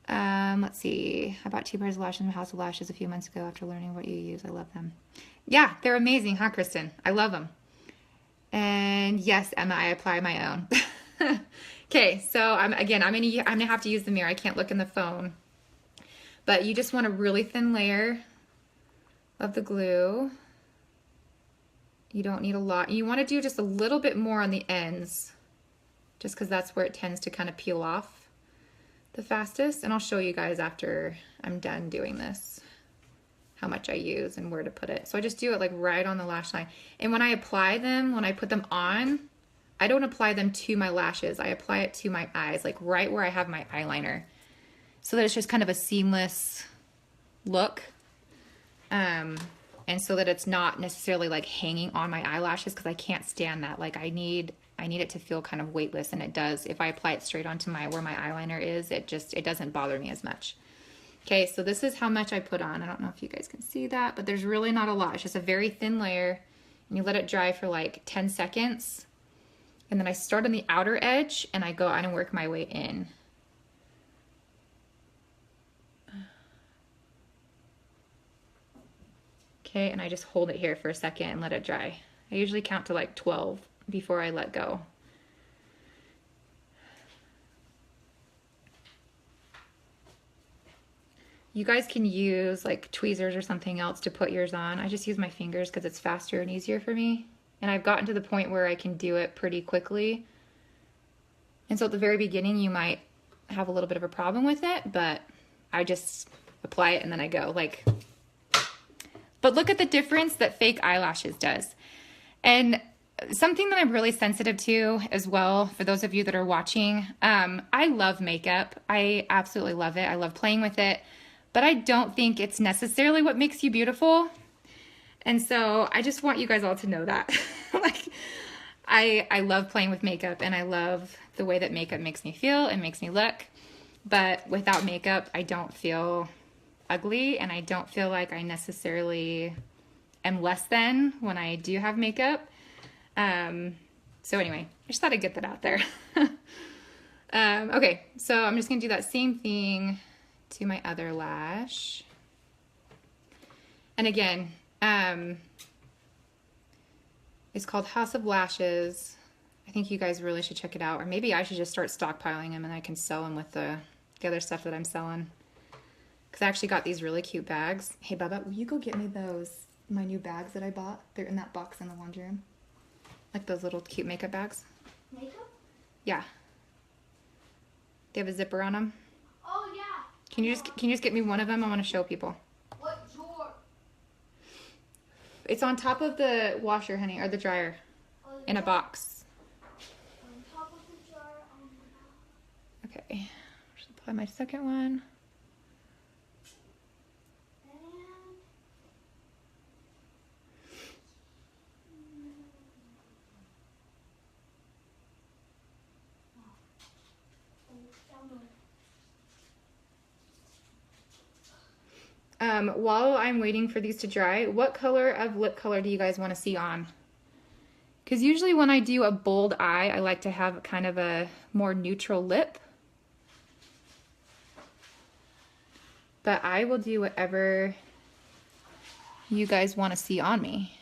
let's see. I bought 2 pairs of lashes from House of Lashes a few months ago after learning what you use. I love them. Yeah, they're amazing, huh, Kristen? I love them. And yes, Emma, I apply my own. Okay, so I'm gonna have to use the mirror. I can't look in the phone. But you just want a really thin layer of the glue. You don't need a lot. You want to do just a little bit more on the ends, just because that's where it tends to kind of peel off the fastest. And I'll show you guys after I'm done doing this how much I use and where to put it. So I just do it like right on the lash line. And when I apply them, when I put them on, I don't apply them to my lashes. I apply it to my eyes, like right where I have my eyeliner, so that it's just kind of a seamless look. And so that it's not necessarily like hanging on my eyelashes, because I can't stand that. Like I need it to feel kind of weightless, and it does. If I apply it straight onto where my eyeliner is, it doesn't bother me as much. Okay, so this is how much I put on. I don't know if you guys can see that, but there's really not a lot. It's just a very thin layer, and you let it dry for like 10 seconds. And then I start on the outer edge, and I go on and work my way in. Okay, and I just hold it here for a second and let it dry. I usually count to like 12 before I let go. You guys can use like tweezers or something else to put yours on. I just use my fingers because it's faster and easier for me. And I've gotten to the point where I can do it pretty quickly. And so at the very beginning, you might have a little bit of a problem with it, but I just apply it and then I go like, but look at the difference that fake eyelashes does. And something that I'm really sensitive to as well, for those of you that are watching, I love makeup. I absolutely love it. I love playing with it, but I don't think it's necessarily what makes you beautiful. And so I just want you guys all to know that. Like, I love playing with makeup, and I love the way that makeup makes me feel and makes me look. But without makeup, I don't feel ugly, and I don't feel like I necessarily am less than when I do have makeup. So anyway, I just thought I'd get that out there. Okay, so I'm just gonna do that same thing to my other lash. And again, it's called House of Lashes. I think you guys really should check it out, or maybe I should just start stockpiling them and I can sell them with the other stuff that I'm selling. Because I actually got these really cute bags. Hey, Bubba, will you go get me my new bags that I bought? They're in that box in the laundry room. Like those little cute makeup bags. Makeup? Yeah. They have a zipper on them. Oh, yeah. Can you just get me one of them? I want to show people. What drawer? It's on top of the washer, honey, or the dryer. Oh, In a box. on top of the jar. Okay. Where's the apply my second one. While I'm waiting for these to dry, what color of lip color do you guys want to see on? Because usually when I do a bold eye, I like to have kind of a more neutral lip. But I will do whatever you guys want to see on me.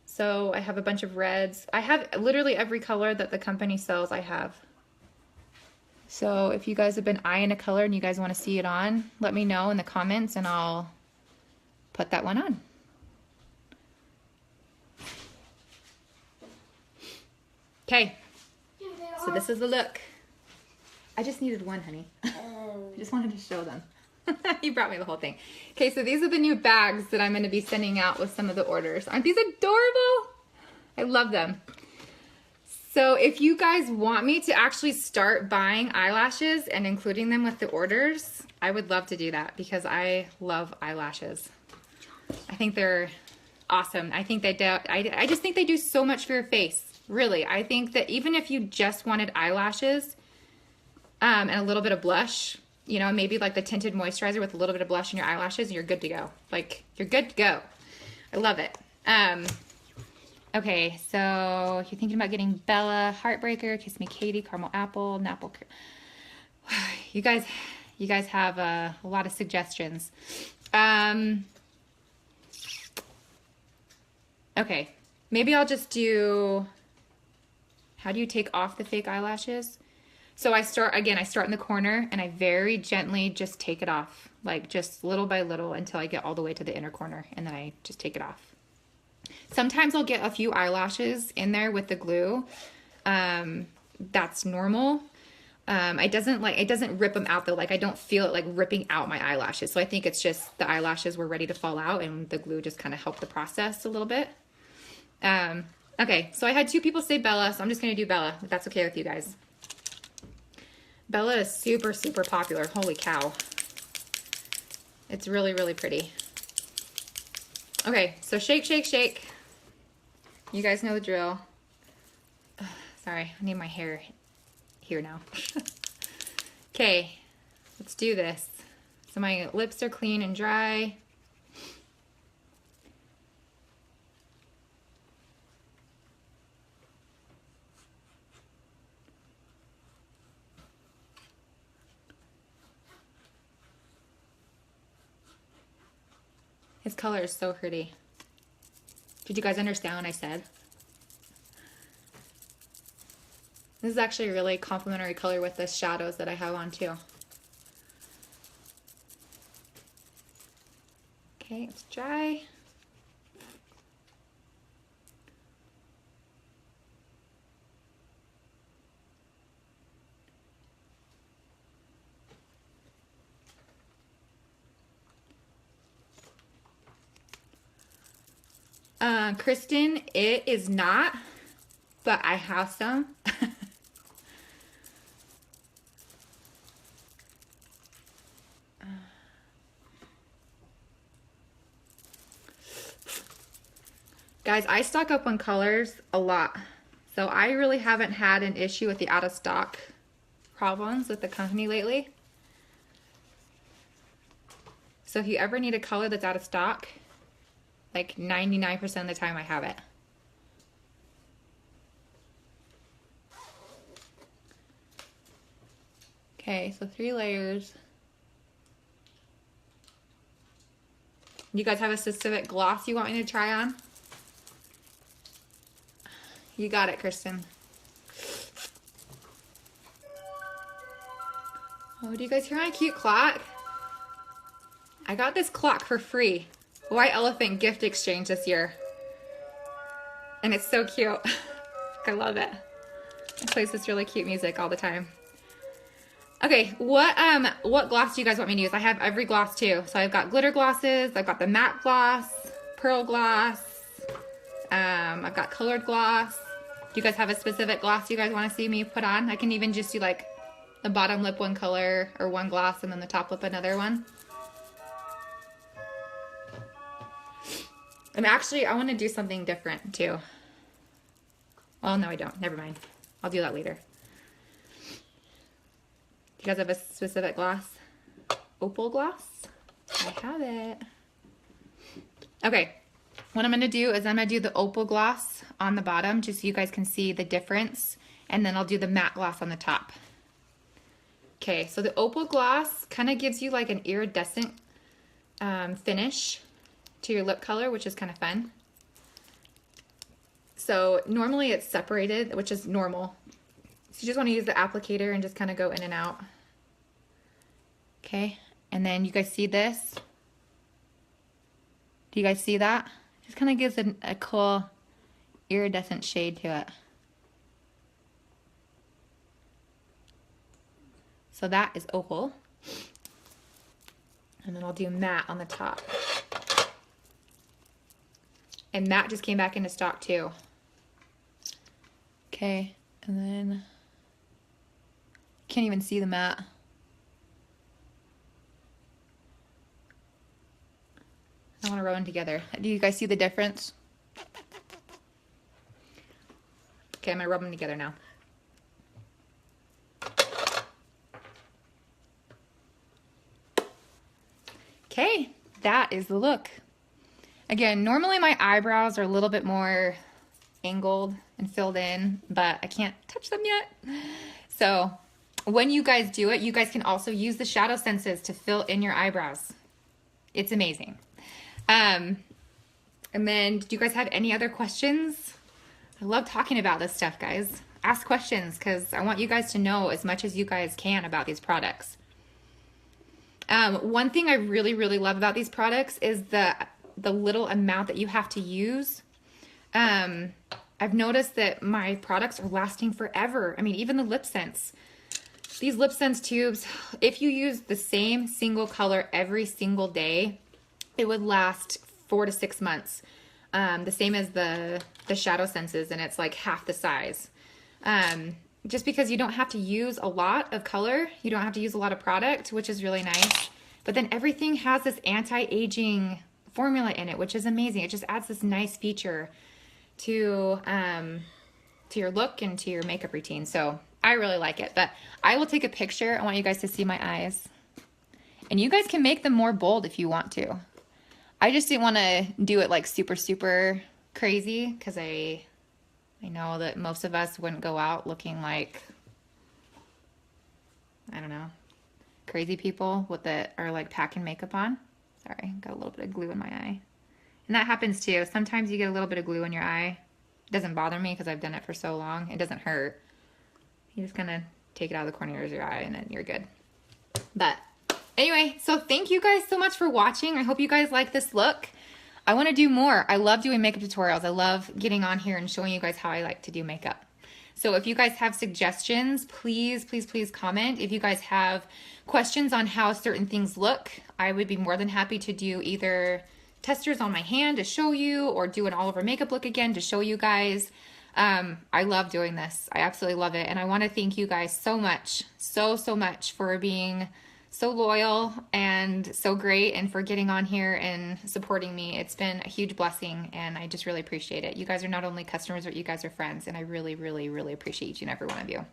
So I have a bunch of reds. I have literally every color that the company sells, I have. So if you guys have been eyeing a color and you guys want to see it on, let me know in the comments and I'll put that one on. Okay, so this is the look. I just needed one, honey. I just wanted to show them. You brought me the whole thing. Okay, so these are the new bags that I'm going to be sending out with some of the orders. Aren't these adorable? I love them. So if you guys want me to actually start buying eyelashes and including them with the orders, I would love to do that because I love eyelashes. I think they're awesome. I think they do. I just think they do so much for your face. Really, I think that even if you just wanted eyelashes and a little bit of blush, you know, maybe like the tinted moisturizer with a little bit of blush in your eyelashes, and you're good to go. Like, you're good to go. I love it. Okay, so if you're thinking about getting Bella, Heartbreaker, Kiss Me Katie, Caramel Apple, Napple. You guys have a lot of suggestions. Okay, maybe I'll just do, how do you take off the fake eyelashes? So I start in the corner and I very gently just take it off, like just little by little until I get all the way to the inner corner, and then I just take it off. Sometimes I'll get a few eyelashes in there with the glue. That's normal. It doesn't rip them out though. Like I don't feel it like ripping out my eyelashes. So I think it's just the eyelashes were ready to fall out and the glue just kind of helped the process a little bit. Okay, so I had 2 people say Bella, so I'm just gonna do Bella, if that's okay with you guys. Bella is super, super popular. Holy cow. It's really, really pretty. Okay, so shake, shake, shake. You guys know the drill. Ugh, sorry, I need my hair here now. Okay, let's do this. So my lips are clean and dry. His color is so pretty. Did you guys understand what I said? This is actually a really complementary color with the shadows that I have on too. Okay, it's dry. Kristen, it is not, but I have some. Guys, I stock up on colors a lot, so I really haven't had an issue with the out of stock problems with the company lately. So if you ever need a color that's out of stock, like 99% of the time I have it. Okay, so 3 layers. You guys have a specific gloss you want me to try on? You got it, Kristen. Oh, do you guys hear my cute clock? I got this clock for free. White Elephant gift exchange this year. And it's so cute. I love it. It plays this really cute music all the time. Okay, what gloss do you guys want me to use? I have every gloss too. So I've got glitter glosses, I've got the matte gloss, pearl gloss, I've got colored gloss. Do you guys have a specific gloss you guys want to see me put on? I can even just do like The bottom lip one color or one gloss and then the top lip another one. And actually, I want to do something different too. Well, no, I don't. Never mind. I'll do that later. Do you guys have a specific gloss? Opal gloss? I have it. Okay. What I'm going to do is I'm going to do the opal gloss on the bottom just so you guys can see the difference. And then I'll do the matte gloss on the top. Okay, so the opal gloss kind of gives you like an iridescent finish to your lip color, which is kind of fun. So normally it's separated, which is normal. So you just want to use the applicator and just kind of go in and out. Okay, and then you guys see this? Do you guys see that? Just kind of gives a cool iridescent shade to it. So that is opal. And then I'll do matte on the top. And matte just came back into stock too. Okay, and then can't even see the matte. I want to rub them together. Do you guys see the difference? Okay, I'm gonna rub them together now. Okay, that is the look. Again, normally my eyebrows are a little bit more angled and filled in, but I can't touch them yet. So when you guys do it, you guys can also use the shadow senses to fill in your eyebrows. It's amazing. And then, do you guys have any other questions? I love talking about this stuff, guys. Ask questions because I want you guys to know as much as you guys can about these products. One thing I really, really love about these products is the little amount that you have to use. I've noticed that my products are lasting forever. I mean, even the LipSense. These LipSense tubes, if you use the same single color every single day, it would last 4 to 6 months. The same as the ShadowSenses, and it's like half the size. Just because you don't have to use a lot of color, you don't have to use a lot of product, which is really nice. But then everything has this anti-aging formula in it, which is amazing. It just adds this nice feature to your look and to your makeup routine. So I really like it. But I will take a picture. I want you guys to see my eyes. And you guys can make them more bold if you want to. I just didn't want to do it like super, super crazy because I know that most of us wouldn't go out looking like, I don't know, crazy people that are like packing makeup on. Sorry, got a little bit of glue in my eye. And that happens too. Sometimes you get a little bit of glue in your eye. It doesn't bother me because I've done it for so long. It doesn't hurt. You just kind of take it out of the corner of your eye and then you're good. But anyway, so thank you guys so much for watching. I hope you guys like this look. I want to do more. I love doing makeup tutorials. I love getting on here and showing you guys how I like to do makeup. So if you guys have suggestions, please, please, please comment. If you guys have questions on how certain things look, I would be more than happy to do either testers on my hand to show you or do an all over makeup look again to show you guys. I love doing this. I absolutely love it. And I want to thank you guys so much, so much for being so loyal and so great and for getting on here and supporting me. It's been a huge blessing and I just really appreciate it. You guys are not only customers, but you guys are friends and I really, really, really appreciate each and every one of you.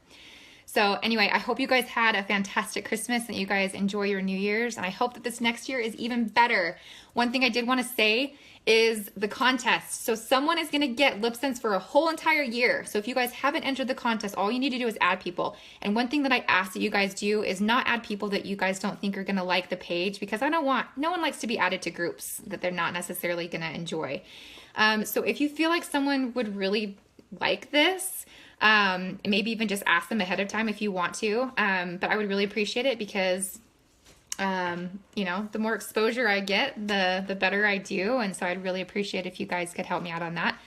So anyway, I hope you guys had a fantastic Christmas and you guys enjoy your New Year's and I hope that this next year is even better. One thing I did want to say is the contest. So someone is going to get LipSense for a whole entire year. So if you guys haven't entered the contest, all you need to do is add people. And one thing that I ask that you guys do is not add people that you guys don't think are going to like the page because no one likes to be added to groups that they're not necessarily going to enjoy. So if you feel like someone would really like this, maybe even just ask them ahead of time if you want to. But I would really appreciate it because you know, the more exposure I get, the better I do. And so I'd really appreciate if you guys could help me out on that.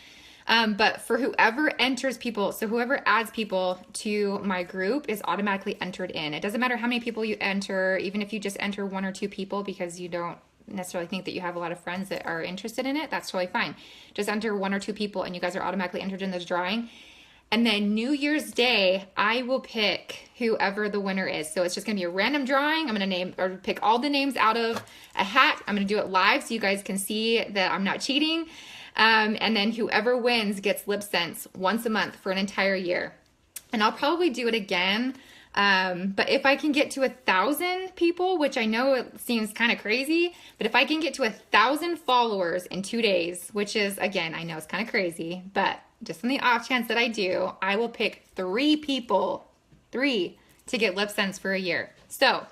But for whoever enters people, so whoever adds people to my group is automatically entered in. It doesn't matter how many people you enter, even if you just enter 1 or 2 people because you don't necessarily think that you have a lot of friends that are interested in it, that's totally fine. Just enter 1 or 2 people and you guys are automatically entered in this drawing. And then New Year's Day, I will pick whoever the winner is. So it's just gonna be a random drawing. I'm gonna name or pick all the names out of a hat. I'm gonna do it live so you guys can see that I'm not cheating. And then whoever wins gets LipSense once a month for an entire year. And I'll probably do it again. But if I can get to 1,000 people, which I know it seems kind of crazy, but if I can get to 1,000 followers in 2 days, which is, again, I know it's kind of crazy, but just on the off chance that I do, I will pick 3 people, 3, to get LipSense for a year. So,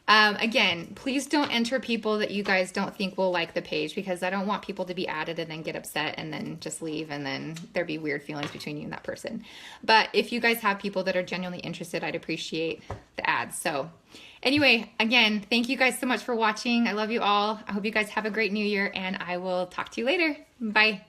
again, please don't enter people that you guys don't think will like the page, because I don't want people to be added and then get upset and then just leave and then there be weird feelings between you and that person. But if you guys have people that are genuinely interested, I'd appreciate the ads. So anyway, again, thank you guys so much for watching. I love you all. I hope you guys have a great new year, and I will talk to you later. Bye.